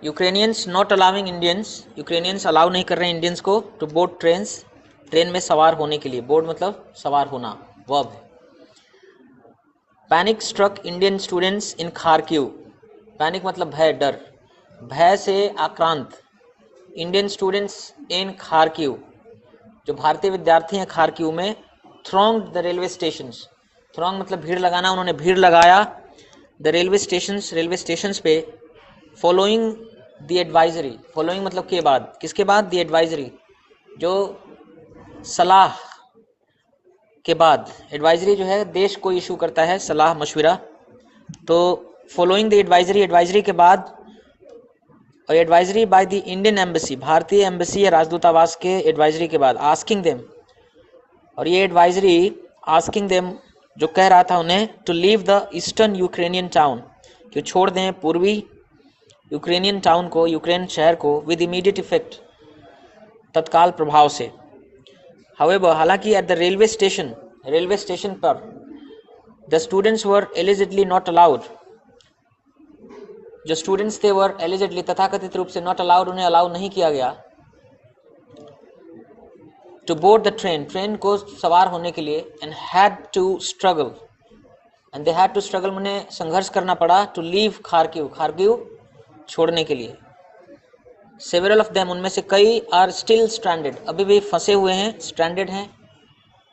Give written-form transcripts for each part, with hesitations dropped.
Ukrainians not allowing Indians, Ukrainians allow नहीं कर रहे हैं इंडियंस को टू बोर्ड ट्रेन्स, ट्रेन में सवार होने के लिए। बोर्ड मतलब सवार होना, वर्ब है। Panic struck Indian students in Kharkiv, panic मतलब भय, डर, भय से आक्रांत इंडियन स्टूडेंट्स इन खारकिव, जो भारतीय विद्यार्थी हैं खारकिव में, thronged the railway stations, throng मतलब भीड़ लगाना, उन्होंने भीड़ लगाया the railway stations, railway stations पे, फॉलोइंग द एडवाइजरी, फॉलोइंग मतलब के बाद, किसके बाद, द एडवाइजरी, जो सलाह के बाद, एडवाइजरी जो है देश को इशू करता है सलाह मशविरा, तो फॉलोइंग द एडवाइजरी, एडवाइजरी के बाद, और advisory by the Indian embassy, भारतीय एम्बेसी या राजदूतावास के एडवाइजरी के बाद, आस्किंग देम, और ये एडवाइजरी आस्किंग देम जो कह रहा था उन्हें, to leave the eastern Ukrainian town, कि छोड़ दें पूर्वी यूक्रेनियन टाउन को, यूक्रेन शहर को, विद इमीडिएट इफेक्ट, तत्काल प्रभाव से। हाउएवर, हालांकि at the railway station, railway station पर, the students were allegedly not allowed, जो स्टूडेंट्स थे वर एलिजिडली तथाकथित रूप से नॉट अलाउड, उन्हें अलाउ नहीं किया गया, to board the train, train को सवार होने के लिए, and had to struggle, and they had to struggle, उन्हें संघर्ष करना पड़ा, टू लीव खारकिव, खारकिव छोड़ने के लिए। सेवरल ऑफ देम, उनमें से कई, आर स्टिल स्ट्रैंडेड, अभी भी फंसे हुए हैं, स्ट्रैंडेड हैं,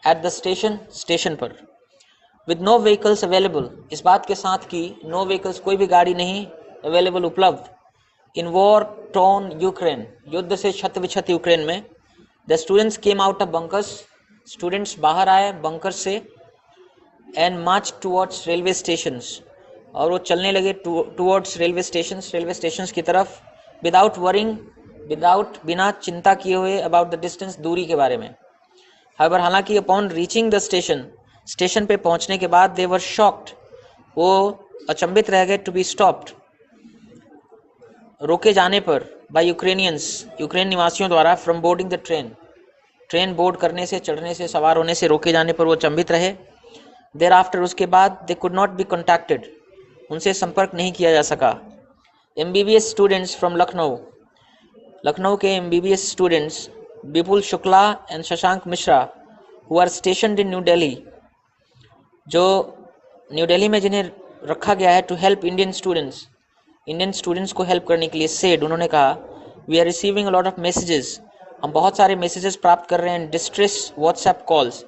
एट द स्टेशन, स्टेशन पर, विद नो व्हीकल्स अवेलेबल, इस बात के साथ कि नो व्हीकल्स, कोई भी गाड़ी नहीं अवेलेबल, उपलब्ध, इन वॉर टोन यूक्रेन, युद्ध से क्षत विक्षत यूक्रेन में, the students came out of bunkers, students बाहर आए बंकर से, and March towards railway stations, और वो चलने लगे towards railway stations, railway stations की तरफ, विदाउट वरिंग, विदाउट, बिना चिंता किए हुए, अबाउट द डिस्टेंस, दूरी के बारे में। हाउएवर, हालांकि upon reaching the station, station पे पहुंचने के बाद, दे वर शॉक्ड, वो अचंभित रह गए, टू बी स्टॉप्ड, रोके जाने पर, बाय यूक्रेनियंस, यूक्रेन निवासियों द्वारा, from boarding the train, train board करने से, चढ़ने से, सवार होने से रोके जाने पर वो अचंभित रहे। देर आफ्टर, उसके बाद, they could not be contacted, उनसे संपर्क नहीं किया जा सका। MBBS students from Lucknow, Lucknow के MBBS students Vipul Shukla and Shashank Mishra, who are stationed in New Delhi, जो न्यू दिल्ली में जिन्हें रखा गया है, to help Indian students, Indian students को हेल्प करने के लिए, सेड, उन्होंने कहा, we are receiving a lot of messages, हम बहुत सारे मैसेजेस प्राप्त कर रहे हैं, डिस्ट्रेस व्हाट्सएप कॉल्स,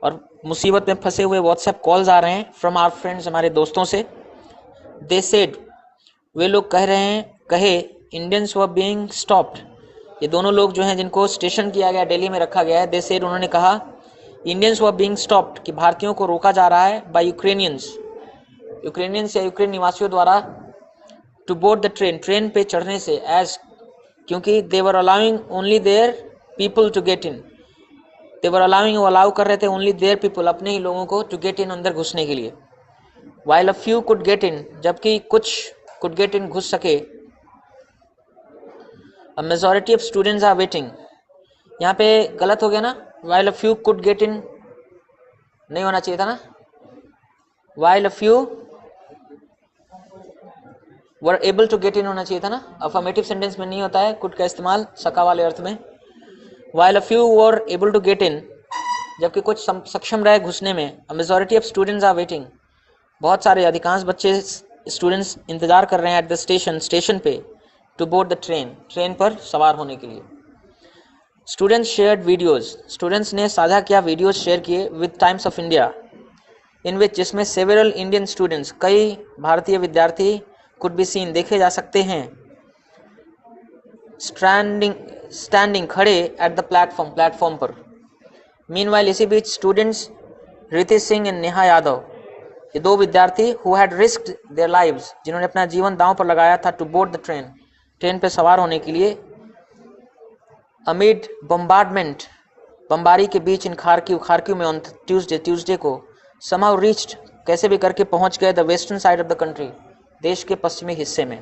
और मुसीबत में फंसे हुए व्हाट्सएप कॉल्स आ रहे हैं, फ्रॉम आवर फ्रेंड्स, हमारे दोस्तों से। दे सेड, वे लोग कह रहे हैं, कहे, इंडियंस वर बीइंग स्टॉप्ड, ये दोनों लोग जो हैं जिनको स्टेशन किया गया, दिल्ली में रखा गया है, दे सेड, उन्होंने कहा, इंडियंस वर बीइंग स्टॉप्ड, कि भारतीयों को रोका जा रहा है, बाय यूक्रेनियंस, यूक्रेनियंस या यूक्रेन निवासियों द्वारा, to board the train, train पे चढ़ने से, एज, क्योंकि they were allowing only their people to get in, they were allowing, वो अलाउ कर रहे थे, ओनली देयर पीपल, अपने ही लोगों को, टू गेट इन, अंदर घुसने के लिए। While a few could get in, जबकि कुछ कुड गेट इन, घुस सके। A majority of students are waiting, यहाँ पे गलत हो गया ना, while a few could get in नहीं होना चाहिए था ना, while a few were able to get in होना चाहिए था ना, अफर्मेटिव सेंटेंस में नहीं होता है कुड का इस्तेमाल सका वाले अर्थ में। While a few were able to get in, जबकि कुछ सक्षम रहे घुसने में। A majority of students are waiting, बहुत सारे, अधिकांश बच्चे, स्टूडेंट्स इंतजार कर रहे हैं, एट द स्टेशन, स्टेशन पे, to board the train, train पर सवार होने के लिए। स्टूडेंट्स शेयर्ड वीडियोज, स्टूडेंट्स ने साझा किया, वीडियोज शेयर किए, विद टाइम्स ऑफ इंडिया, इन विच, जिसमें सेवरल इंडियन स्टूडेंट्स, कई भारतीय विद्यार्थी, कुड बी सीन, देखे जा सकते हैं, स्टैंडिंग खड़े, एट द प्लेटफॉर्म, प्लेटफॉर्म पर। मीनवाइल, इसी बीच, स्टूडेंट्स रितेश सिंह एंड नेहा यादव, ये दो विद्यार्थी, who had risked their lives, जिन्होंने अपना जीवन दांव पर लगाया था, to board the train, train पर सवार होने के लिए, अमिड बम्बार्डमेंट, बमबारी के बीच, इन खारकिव, खारकिव में, ऑन ट्यूसडे को, समहाउ रीच्ड, कैसे भी करके पहुंच गए, the western side of the country, देश के पश्चिमी हिस्से में।